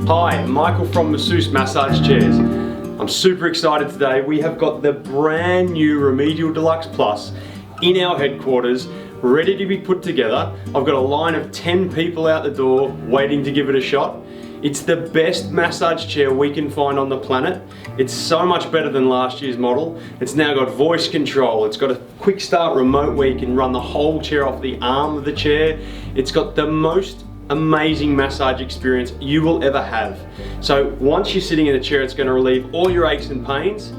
Hi, Michael from Masseuse Massage Chairs. I'm super excited today. We have got the brand new Remedial Deluxe Plus in our headquarters, ready to be put together. I've got a line of 10 people out the door waiting to give it a shot. It's the best massage chair we can find on the planet. It's so much better than last year's model. It's now got voice control. It's got a quick start remote where you can run the whole chair off the arm of the chair. It's got the most amazing massage experience you will ever have. So once you're sitting in the chair, it's going to relieve all your aches and pains.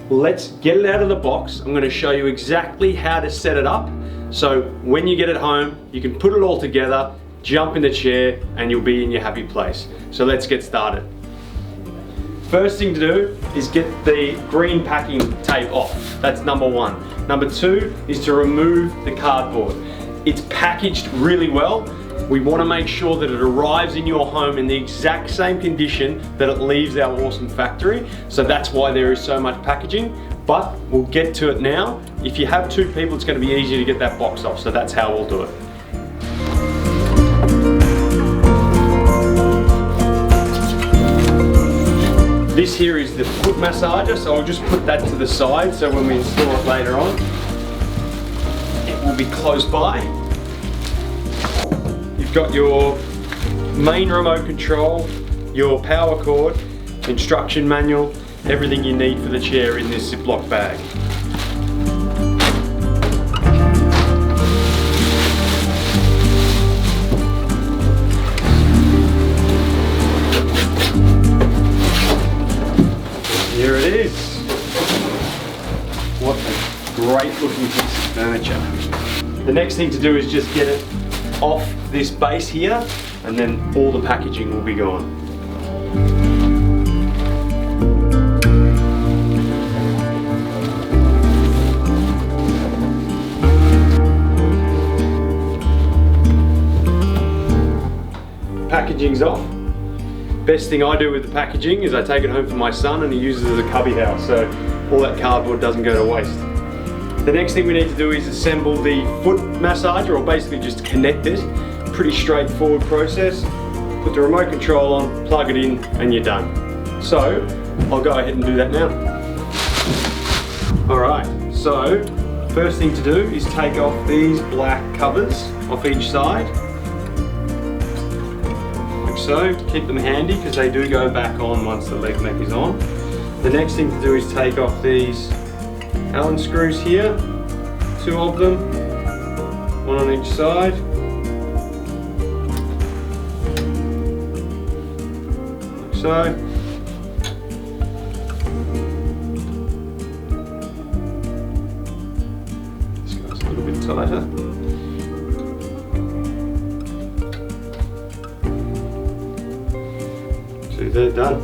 Let's get it out of the box. I'm going to show you exactly how to set it up. So when you get it home, you can put it all together, jump in the chair, and you'll be in your happy place. So let's get started. First thing to do is get the green packing tape off. That's number one. Number two is to remove the cardboard. It's packaged really well. We want to make sure that it arrives in your home in the exact same condition that it leaves our awesome factory. So that's why there is so much packaging, but we'll get to it now. If you have two people, it's going to be easy to get that box off. So that's how we'll do it. This here is the foot massager, so I'll just put that to the side so when we install it later on, it will be close by. You've got your main remote control, your power cord, instruction manual, everything you need for the chair in this Ziploc bag. Here it is. What a great looking piece of furniture. The next thing to do is just get it off this base here, and then all the packaging will be gone. Packaging's off. Best thing I do with the packaging is I take it home for my son and he uses it as a cubby house, so all that cardboard doesn't go to waste. The next thing we need to do is assemble the foot massager, or basically just connect it. Pretty straightforward process. Put the remote control on, plug it in, and you're done. So I'll go ahead and do that now. Alright, so first thing to do is take off these black covers off each side. So keep them handy because they do go back on once the leg mech is on. The next thing to do is take off these Allen screws here, two of them, one on each side. Like so. This goes a little bit tighter. They're done.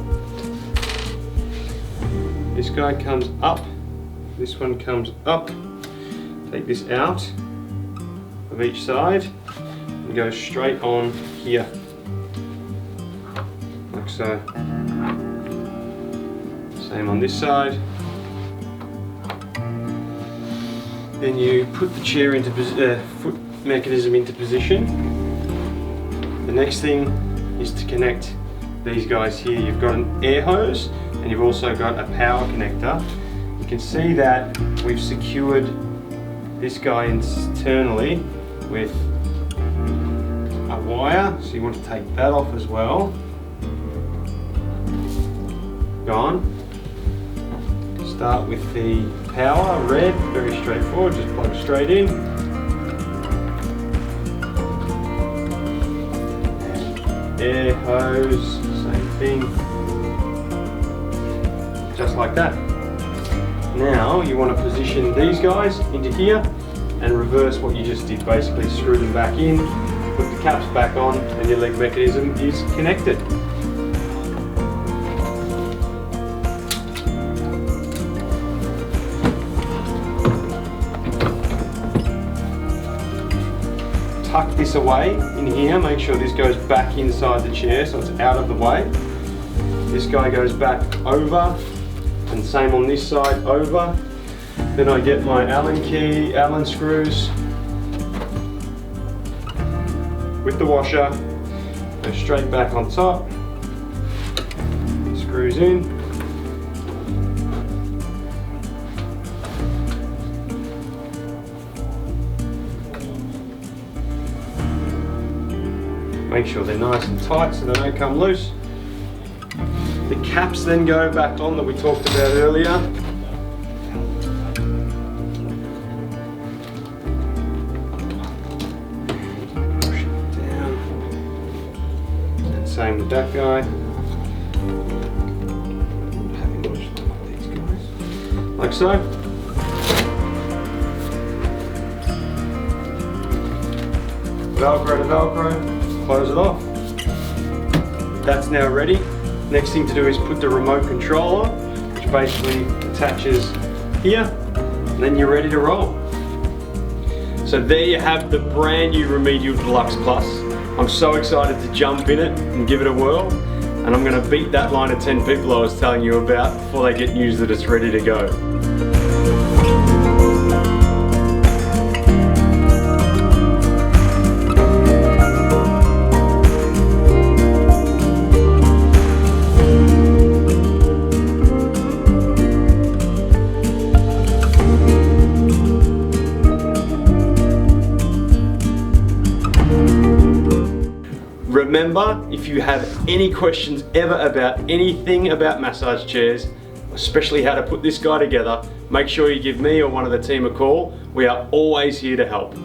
This guy comes up, this one comes up. Take this out of each side and go straight on here, like so. Same on this side. Then you put the chair into foot mechanism into position. The next thing is to connect these guys here. You've got an air hose and you've also got a power connector. You can see that we've secured this guy internally with a wire, so you want to take that off as well. Gone. Start with the power, red, very straightforward, just plug straight in. Air hose, same thing, just like that. Now you want to position these guys into here and reverse what you just did. Basically screw them back in, put the caps back on, and your leg mechanism is connected. Tuck this away in here, make sure this goes back inside the chair so it's out of the way. This guy goes back over, and same on this side, over. Then I get my Allen screws with the washer, go straight back on top, screws in. Make sure they're nice and tight so they don't come loose. The caps then go back on that we talked about earlier. Push it down. And same with that guy. Like so. Velcro to Velcro. Close it off. That's now ready. Next thing to do is put the remote control on, which basically attaches here, and then you're ready to roll. So there you have the brand new Remedial Deluxe Plus. I'm so excited to jump in it and give it a whirl, and I'm going to beat that line of 10 people I was telling you about before they get news that it's ready to go. Remember, if you have any questions ever about anything about massage chairs, especially how to put this guy together, make sure you give me or one of the team a call. We are always here to help.